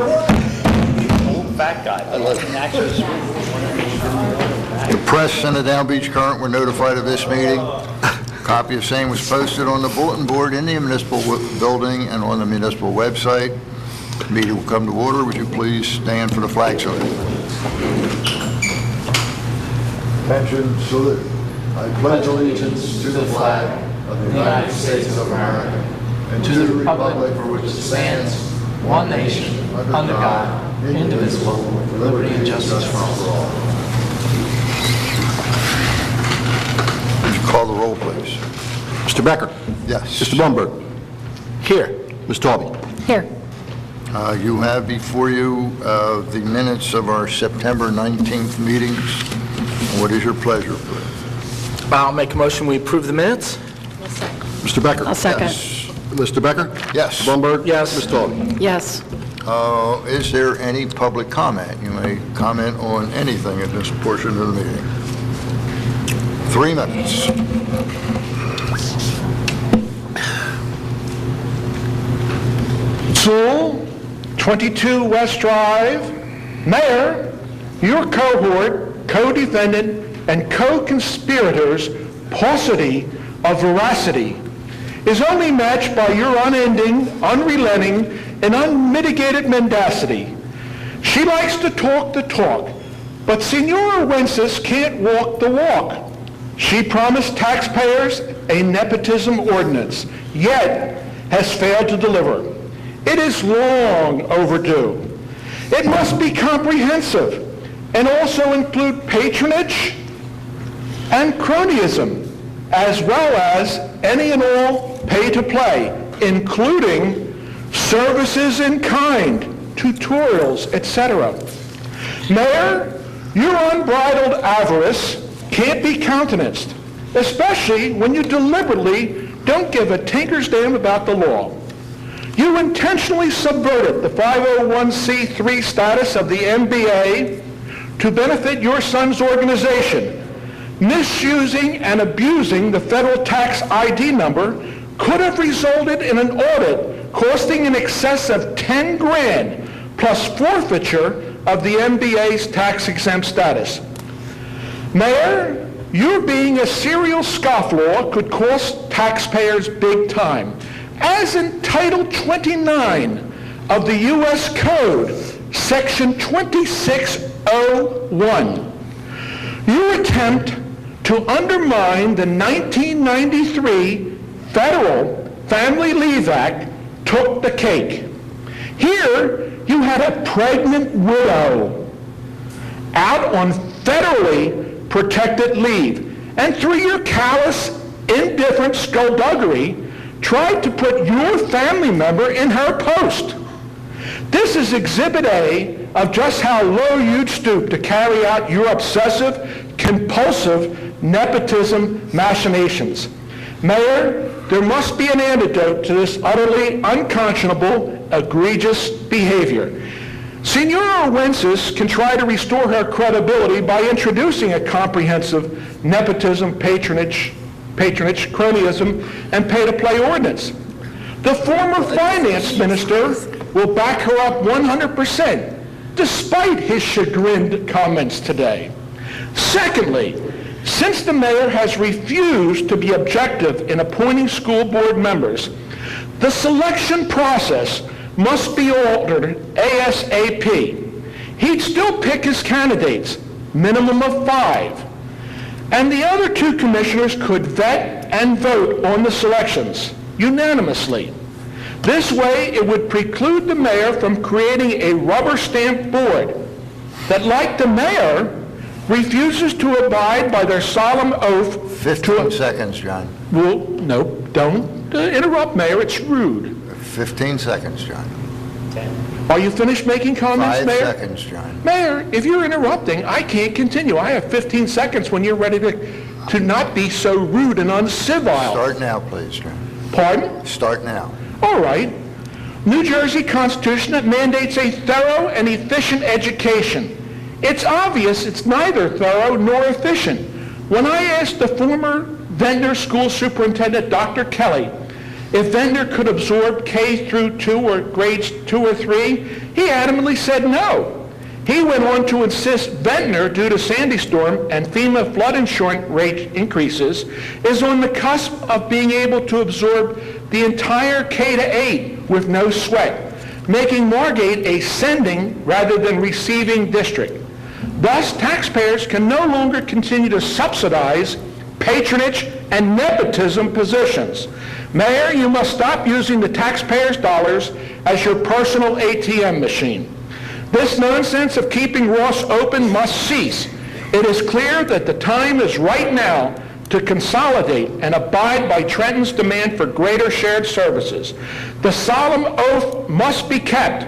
Old fat guy. The press and the Down Beach Current were notified of this meeting. A copy of same was posted on the bulletin board in the municipal building and on the municipal website. The meeting will come to order. Would you please stand for the flag salute? Attention, salute. I pledge allegiance to the flag of the United States of America and to the republic for which it stands, one nation, under God, indivisible, with liberty and justice for all. Would you call the roll, please? Mr. Becker? Yes. Mr. Blumberg? Here. Ms. Taube? Here. You have before you the minutes of our September 19th meetings. What is your pleasure, please? I'll make a motion we approve the minutes. Mr. Becker? I'll second. Yes. Mr. Becker? Yes. Mr. Blumberg? Yes. Ms. Taube? Yes. Is there any public comment? You may comment on anything in this portion of the meeting. 3 minutes. Sewell, 22 West Drive. Mayor, your cohort, co-defendant, and co-conspirators' paucity of veracity is only matched by your unending, unrelenting, and unmitigated mendacity. She likes to talk the talk, but Senora Wences can't walk the walk. She promised taxpayers a nepotism ordinance, yet has failed to deliver. It is long overdue. It must be comprehensive and also include patronage and cronyism, as well as any and all pay-to-play, including services in kind, tutorials, etc. Mayor, your unbridled avarice can't be countenanced, especially when you deliberately don't give a tinker's damn about the law. You intentionally subverted the 501c3 status of the MBA to benefit your son's organization. Misusing and abusing the federal tax ID number could have resulted in an audit costing in excess of 10 grand plus forfeiture of the MBA's tax-exempt status. Mayor, your being a serial scofflaw could cost taxpayers big time. As in Title 29 of the U.S. Code, Section 2601, your attempt to undermine the 1993 Federal Family Leave Act took the cake. Here, you had a pregnant widow out on federally protected leave, and through your callous, indifferent skullduggery, tried to put your family member in her post. This is Exhibit A of just how low you'd stoop to carry out your obsessive, compulsive nepotism machinations. Mayor, there must be an antidote to this utterly unconscionable, egregious behavior. Senora Wences can try to restore her credibility by introducing a comprehensive nepotism, patronage, cronyism, and pay-to-play ordinance. The former finance minister will back her up 100%, despite his chagrined comments today. Secondly, since the mayor has refused to be objective in appointing school board members, the selection process must be altered ASAP. He'd still pick his candidates, minimum of 5. And the other 2 commissioners could vet and vote on the selections unanimously. This way, it would preclude the mayor from creating a rubber-stamped board that, like the mayor, refuses to abide by their solemn oath 15 seconds, John. Well, no, don't interrupt, Mayor. It's rude. 15 seconds, John. Are you finished making comments, 5 Mayor? seconds, John. Mayor, if you're interrupting, I can't continue. I have 15 seconds when you're ready to not be so rude and uncivil. Start now, please, John. Pardon? Start now. All right. New Jersey Constitution that mandates a thorough and efficient education. It's obvious it's neither thorough nor efficient. When I asked the former Ventnor School Superintendent, Dr. Kelly, if Ventnor could absorb K through 2 or grades 2 or 3, he adamantly said no. He went on to insist Ventnor, due to Sandy Storm and FEMA flood insurance rate increases, is on the cusp of being able to absorb the entire K to 8 with no sweat, making Margate a sending rather than receiving district. Thus, taxpayers can no longer continue to subsidize patronage and nepotism positions. Mayor, you must stop using the taxpayers' dollars as your personal ATM machine. This nonsense of keeping Ross open must cease. It is clear that the time is right now to consolidate and abide by Trenton's demand for greater shared services. The solemn oath must be kept,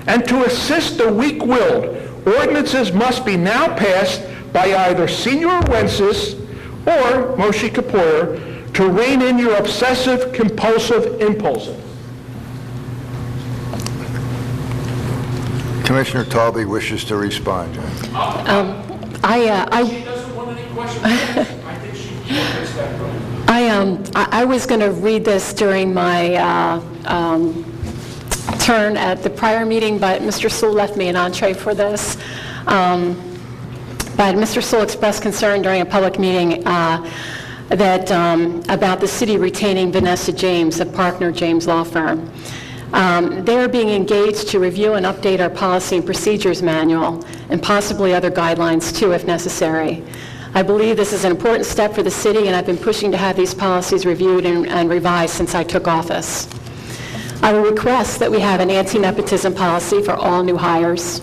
and to assist the weak-willed, ordinances must be now passed by either Senior Wences or Moshe Kapoor to rein in your obsessive, compulsive impulses. Commissioner Talby wishes to respond, John. She doesn't want any questions. I think she makes that right. I was going to read this during my turn at the prior meeting, but Mr. Sewell left me an entree for this. But Mr. Sewell expressed concern during a public meeting that about the city retaining Vanessa James of Parkner James Law Firm. They are being engaged to review and update our policy and procedures manual and possibly other guidelines too if necessary. I believe this is an important step for the city, and I've been pushing to have these policies reviewed and revised since I took office. I will request that we have an anti-nepotism policy for all new hires,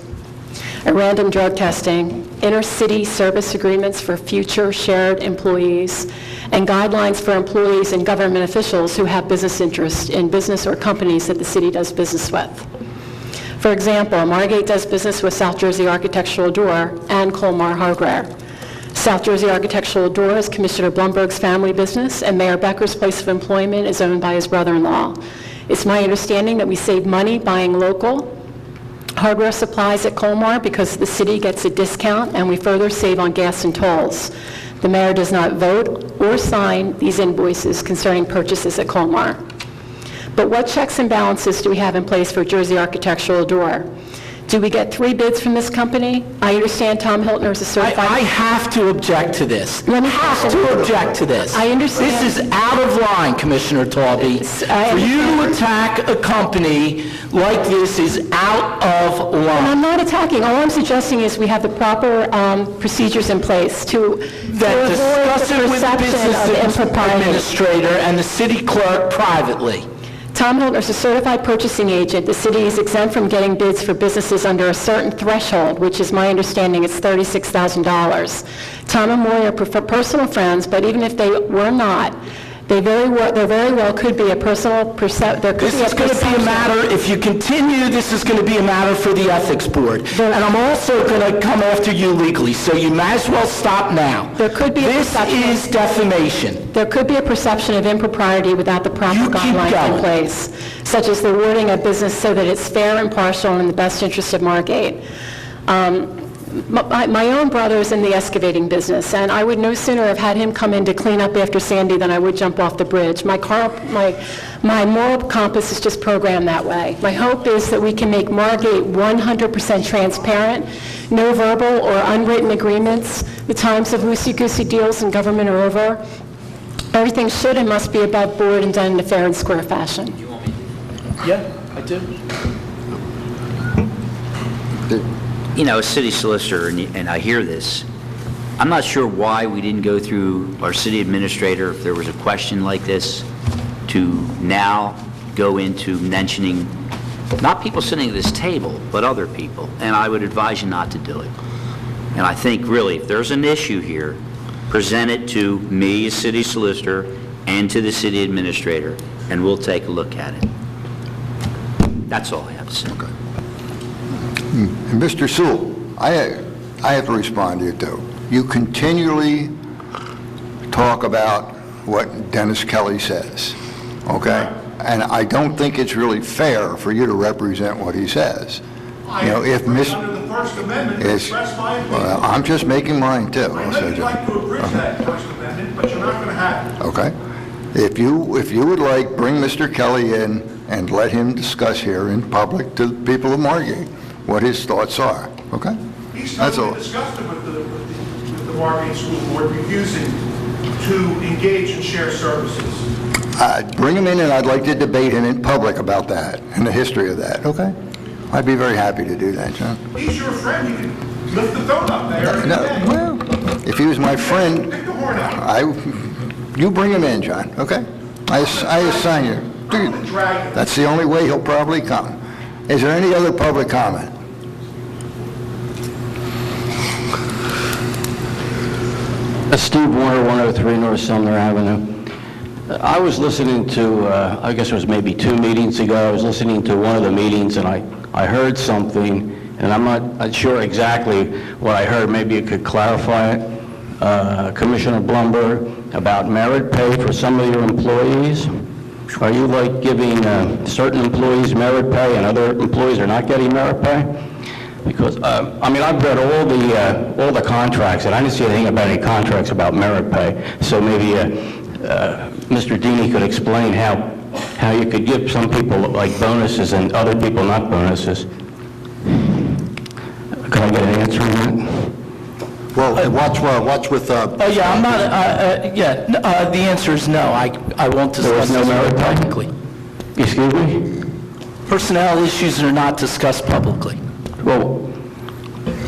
a random drug testing, inter-city service agreements for future shared employees, and guidelines for employees and government officials who have business interests in business or companies that the city does business with. For example, Margate does business with South Jersey Architectural Door and Colmar Hardware. South Jersey Architectural Door is Commissioner Blumberg's family business, and Mayor Becker's place of employment is owned by his brother-in-law. It's my understanding that we save money buying local hardware supplies at Colmar because the city gets a discount, and we further save on gas and tolls. The mayor does not vote or sign these invoices concerning purchases at Colmar. But what checks and balances do we have in place for Jersey Architectural Door? Do we get 3 bids from this company? I understand Tom Hiltner is a certified... I have to object to this. Let me have to object to this. I understand. This is out of line, Commissioner Talby. For you to attack a company like this is out of And line. I'm not attacking. All I'm suggesting is we have the proper procedures in place to That discuss avoid it the with the perception of business impropriety. administrator and the city clerk privately. Tom Hiltner is a certified purchasing agent. The city is exempt from getting bids for businesses under a certain threshold, which is my understanding it's $36,000. Tom and Moy are personal friends, but even if they were not, there very well could be a personal perception. This is going to be a matter, if you continue, this is going to be a matter for the ethics board. And I'm also going to come after you legally, so you might as well stop now. There could be a This perception. is defamation. There could be a perception of impropriety without the proper You keep guidelines going. in place, such as the wording of business so that it's fair, impartial, and in the best interest of Margate. My own brother is in the excavating business, and I would no sooner have had him come in to clean up after Sandy than I would jump off the bridge. My moral compass is just programmed that way. My hope is that we can make Margate 100% transparent, no verbal or unwritten agreements. The times of loosey-goosey deals in government are over. Everything should and must be above board and done in a fair and square fashion. Yeah, I do. You know, a city solicitor, and I hear this, I'm not sure why we didn't go through our city administrator, if there was a question like this, to now go into mentioning, not people sitting at this table, but other people, and I would advise you not to do it. And I think, really, if there's an issue here, present it to me as city solicitor and to the city administrator, and we'll take a look at it. That's all I have to say. Okay. And Mr. Sewell, I have to respond to you, too. You continually talk about what Dennis Kelly says, okay? And I don't think it's really fair for you to represent what he says. You know, if Miss... Under the First Amendment, is, express my opinion. well, I'm just making mine, too. I know you'd like to abridge that First Amendment, but you're not going to have it. Okay. If you would like, bring Mr. Kelly in and let him discuss here in public to the people of Margate what his thoughts are, okay? He's That's all. totally discussed it with the Margate School Board, refusing to engage and share services. Bring him in, and I'd like to debate him in public about that and the history of that, okay? I'd be very happy to do that, John. He's your friend, you can lift the phone up there every No, day. well, if he was my friend, Pick the horn out. you bring him in, John, okay? I assign you. I'm gonna drag him. That's the only way he'll probably come. Is there any other public comment? Steve Warner, 103 North Sumner Avenue. I was listening to, I guess it was maybe 2 meetings ago, I was listening to one of the meetings and I heard something, and I'm not sure exactly what I heard. Maybe you could clarify it. Commissioner Blumberg, about merit pay for some of your employees. Are you like giving certain employees merit pay and other employees are not getting merit pay? Because, I mean, I've read all the contracts, and I didn't see anything about any contracts about merit pay. So maybe Mr. Deeney could explain how you could give some people like bonuses and other people not bonuses. Can I get an answer on that? Well, watch with, Oh, yeah, I'm not, the answer is no. I won't discuss no this merit pay? publicly. Excuse me? Personnel issues are not discussed publicly. Well,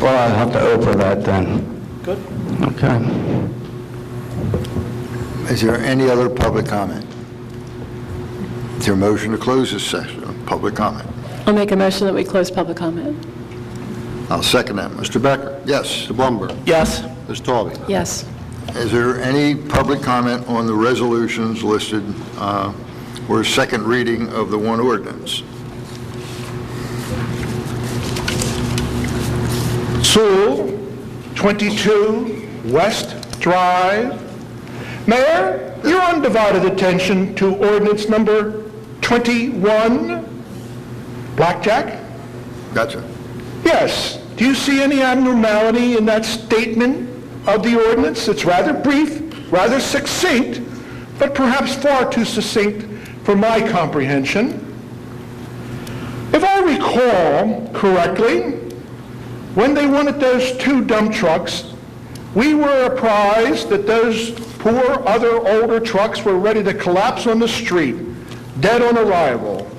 I'll have to open that then. Good. Okay. Is there any other public comment? Is there a motion to close this session of public comment? I'll make a motion that we close public comment. I'll second that. Mr. Becker? Yes. Mr. Blumberg? Yes. Ms. Taube? Yes. Is there any public comment on the resolutions listed or second reading of the one ordinance? Sewell, 22 West Drive. Mayor, your undivided attention to ordinance number 21. Blackjack? Gotcha. Yes. Do you see any abnormality in that statement of the ordinance? It's rather brief, rather succinct, but perhaps far too succinct for my comprehension. If I recall correctly, when they wanted those 2 dump trucks, we were apprised that those poor other older trucks were ready to collapse on the street, dead on arrival.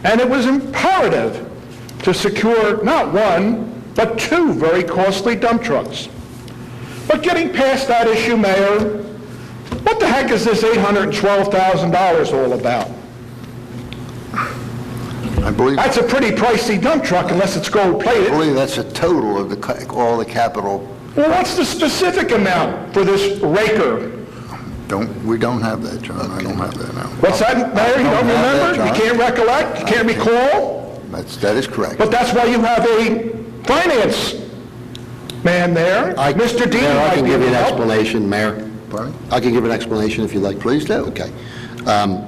And it was imperative to secure not 1, but 2 very costly dump trucks. But getting past that issue, Mayor, what the heck is this $812,000 all about? I believe That's a pretty pricey dump truck unless it's gold-plated. that's a total of all the capital. Well, what's the specific amount for this raker? We don't have that, John. I don't have that now. What's that, Mayor? You don't have that, remember? You John. can't recollect? You can't recall? That is correct. But that's why you have a finance man there. Mr. Dean Mayor, I might can be give you able an to help. explanation, Mayor. Pardon? I can give an explanation if you'd like. Please do. Okay.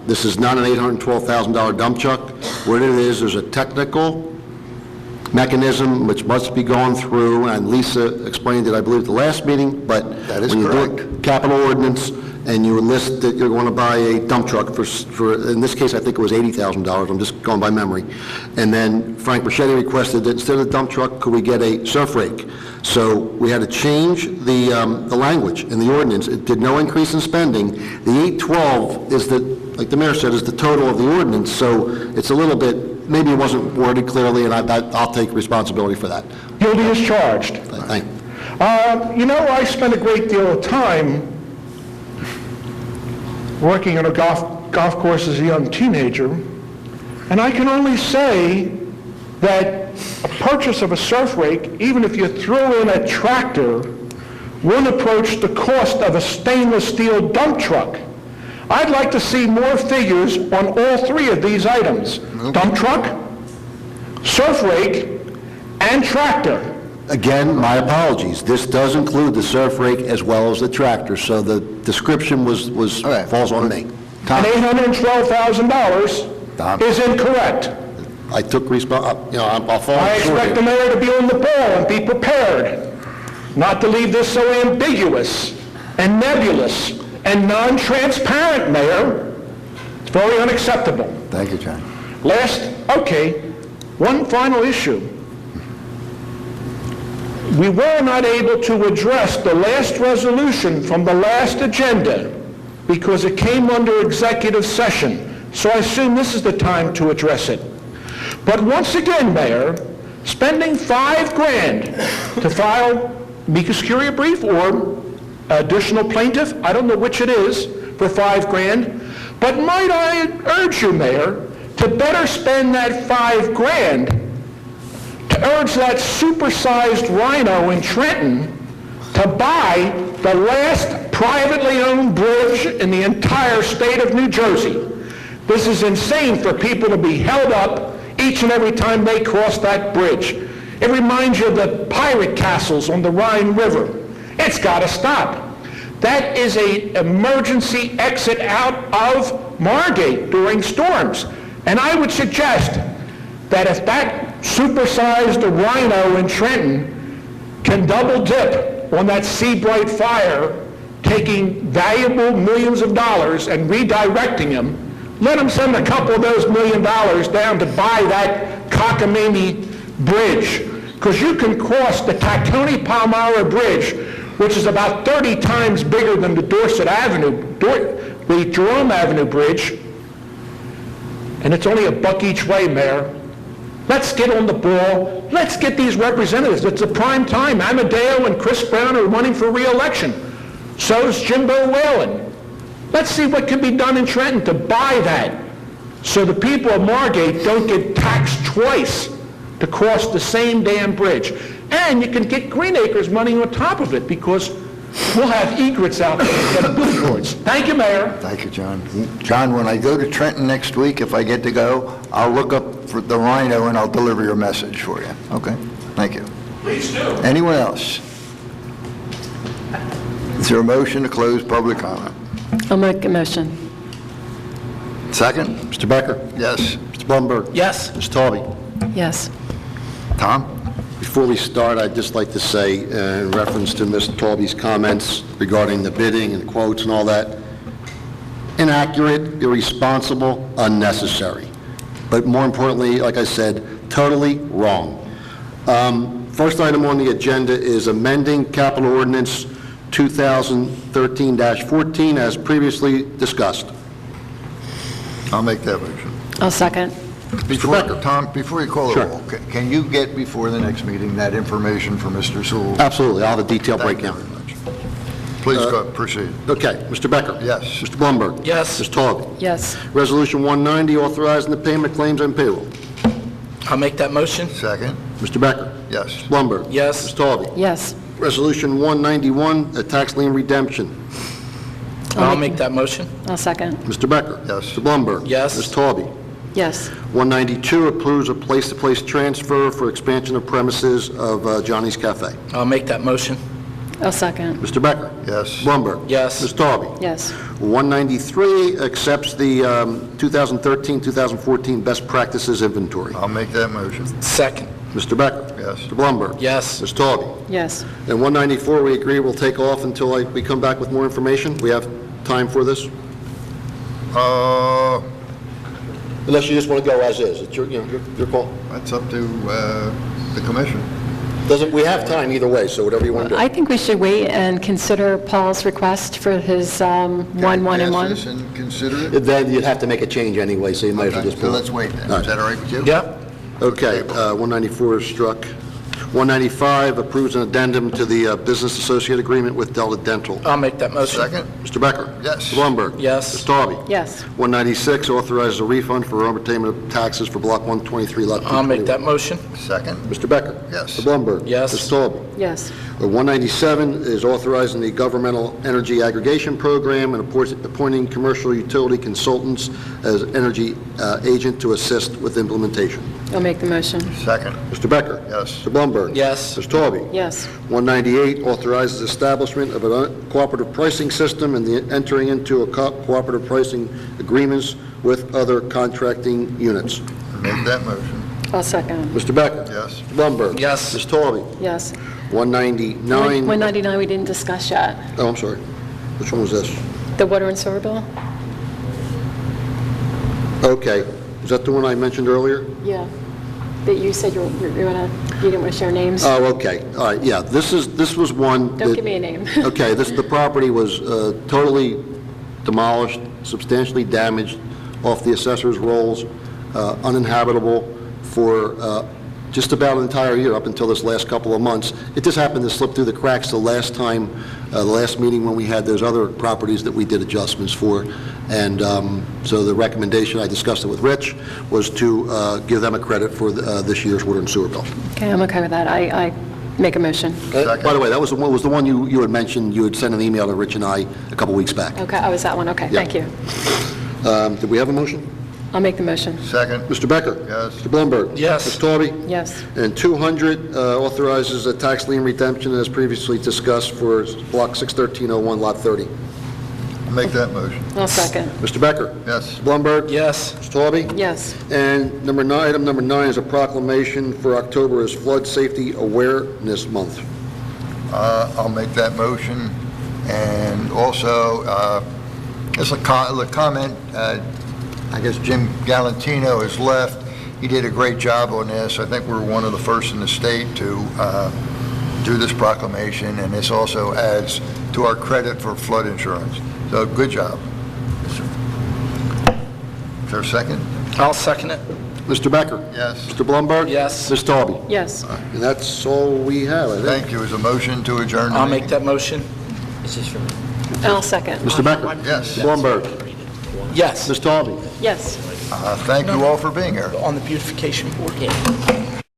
This is not an $812,000 dump truck. What it is, there's a technical mechanism which must be gone through, and Lisa explained it, I believe, at the last meeting, but That is when you do correct. a capital ordinance and you list that you're going to buy a dump truck for in this case, I think it was $80,000, I'm just going by memory. And then Frank Marchetti requested that instead of the dump truck, could we get a surf rake? So we had to change the language in the ordinance. It did no increase in spending. The 812 is the, like the mayor said, is the total of the ordinance, so it's a little bit, maybe it wasn't worded clearly, and I'll take responsibility for that. Guilty as charged. Thank you. You know, I spent a great deal of time working on a golf course as a young teenager, and I can only say that a purchase of a surf rake, even if you throw in a tractor, won't approach the cost of a stainless steel dump truck. I'd like to see more figures on all 3 of these items. Dump truck, surf rake, and tractor. Again, my apologies. This does include the surf rake as well as the tractor, so the description was All right. falls on me. And $812,000 Tom. is incorrect. I took I'll fall I short expect the here. mayor to be on the ball and be prepared, not to leave this so ambiguous and nebulous and non-transparent, Mayor. It's very unacceptable. Thank you, John. One final issue. We were not able to address the last resolution from the last agenda because it came under executive session. So I assume this is the time to address it. But once again, Mayor, spending $5,000 to file amicus curiae brief or additional plaintiff, I don't know which it is, for $5,000. But might I urge you, Mayor, to better spend that $5,000 to urge that supersized rhino in Trenton to buy the last privately owned bridge in the entire state of New Jersey. This is insane for people to be held up each and every time they cross that bridge. It reminds you of the pirate castles on the Rhine River. It's got to stop. That is an emergency exit out of Margate during storms. And I would suggest that if that supersized rhino in Trenton can double dip on that Seabright fire, taking valuable millions of dollars and redirecting them, let them send a couple of those $1 million down to buy that cockamamie bridge. Because you can cross the Tacony-Palmyra Bridge, which is about 30 times bigger than the Dorset Avenue, the Jerome Avenue Bridge, and it's only $1 each way, Mayor. Let's get on the ball. Let's get these representatives. It's a prime time. Amadeo and Chris Brown are running for re-election. So's Jimbo Whalen. Let's see what can be done in Trenton to buy that so the people of Margate don't get taxed twice to cross the same damn bridge. And you can get Green Acres money on top of it because we'll have egrets out there instead of billboards. Thank you, Mayor. Thank you, John. John, when I go to Trenton next week, if I get to go, I'll look up for the rhino and I'll deliver your message for you. Okay? Thank you. Please do. Anyone else? Is there a motion to close public comment? I'll make a motion. Second? Mr. Becker? Yes. Mr. Blumberg? Yes. Mr. Talby? Yes. Tom? Before we start, I'd just like to say, in reference to Ms. Talby's comments regarding the bidding and quotes and all that, inaccurate, irresponsible, unnecessary. But more importantly, like I said, totally wrong. First item on the agenda is amending Capital Ordinance 2013-14 as previously discussed. I'll make that motion. I'll second. Becker. Tom, before you call the Sure. roll, can you get before the next meeting that information from Mr. Sewell? Absolutely, I'll have a detailed Thank you breakdown. very much. Please go, proceed. Okay, Mr. Becker? Yes. Mr. Blumberg? Yes. Ms. Talby? Yes. Resolution 190, authorizing the payment of claims and payroll. I'll make that motion. Second? Mr. Becker? Yes. Mr. Blumberg? Yes. Ms. Talby? Yes. Resolution 191, a tax lien redemption. I'll make that motion. I'll second. Mr. Becker? Yes. Mr. Blumberg? Yes. Ms. Talby? Yes. 192, approves a place-to-place transfer for expansion of premises of Johnny's Cafe. I'll make that motion. I'll second. Mr. Becker? Yes. Blumberg? Yes. Ms. Talby? Yes. 193, accepts the 2013-2014 best practices inventory. I'll make that motion. Second. Mr. Becker? Yes. Mr. Blumberg? Yes. Ms. Talby? Yes. And 194, we agree we'll take off until we come back with more information. We have time for this? Unless you just want to go as is. It's your call. That's up to the commission. We have time either way, so whatever you want to do. I think we should wait and consider Paul's request for his 1, 1, and 1. Pass this and consider it? Then you'd have to make a change anyway, so you might as well Okay, just so pull it. let's wait then. All Is that all right with you? Yep. Okay, 194 is struck. 195, approves an addendum to the business associate agreement with Delta Dental. I'll make that motion. Second? Mr. Becker? Yes. Mr. Blumberg? Yes. Ms. Talby? Yes. 196, authorizes a refund for overpayment of taxes for Block 123, Lot 221. I'll make that motion. Second? Mr. Becker? Yes. Mr. Blumberg? Yes. Ms. Talby? Yes. 197 is authorizing the governmental energy aggregation program and appointing commercial utility consultants as energy agent to assist with implementation. I'll make the motion. Second? Mr. Becker? Yes. Mr. Blumberg? Yes. Ms. Talby? Yes. 198 authorizes establishment of a cooperative pricing system and the entering into a cooperative pricing agreements with other contracting units. Make that motion. I'll second. Mr. Becker? Yes. Mr. Blumberg? Yes. Ms. Talby? Yes. 199. 199 we didn't discuss yet. Oh, I'm sorry. Which one was this? The water and sewer bill? Okay, is that the one I mentioned earlier? Yeah, that you said you didn't want to share names. Oh, okay, all right, yeah, this was one that... Don't give me a name. Okay, the property was totally demolished, substantially damaged, off the assessor's rolls, uninhabitable for just about an entire year, up until this last couple of months. It just happened to slip through the cracks the last time, the last meeting when we had those other properties that we did adjustments for. And so the recommendation, I discussed it with Rich, was to give them a credit for this year's water and sewer bill. Okay, I'm okay with that. I make a motion. By the way, that was the one you had mentioned, you had sent an email to Rich and I a couple weeks back. Okay, oh, is that one? Okay, Yeah. thank you. Did we have a motion? I'll make the motion. Second. Mr. Becker? Yes. Mr. Blumberg? Yes. Ms. Taube? Yes. And 200 authorizes a tax lien redemption as previously discussed for Block 61301, Lot 30. Make that motion. I'll second. Mr. Becker? Yes. Mr. Blumberg? Yes. Ms. Taube? Yes. And item number 9 is a proclamation for October as Flood Safety Awareness Month. I'll make that motion. And also, just a comment, I guess Jim Galantino has left. He did a great job on this. I think we're one of the first in the state to do this proclamation, and this also adds to our credit for flood insurance. So, good job. Is there a second? I'll second it. Mr. Becker? Yes. Mr. Blumberg? Yes. Ms. Taube? Yes. And that's all we have, I think. Thank you. Is a motion to adjourn the I'll meeting? make that motion. I'll second. Mr. Becker? Yes. Blumberg? Yes. Ms. Taube? Yes. Thank you all for being here. On the beautification board.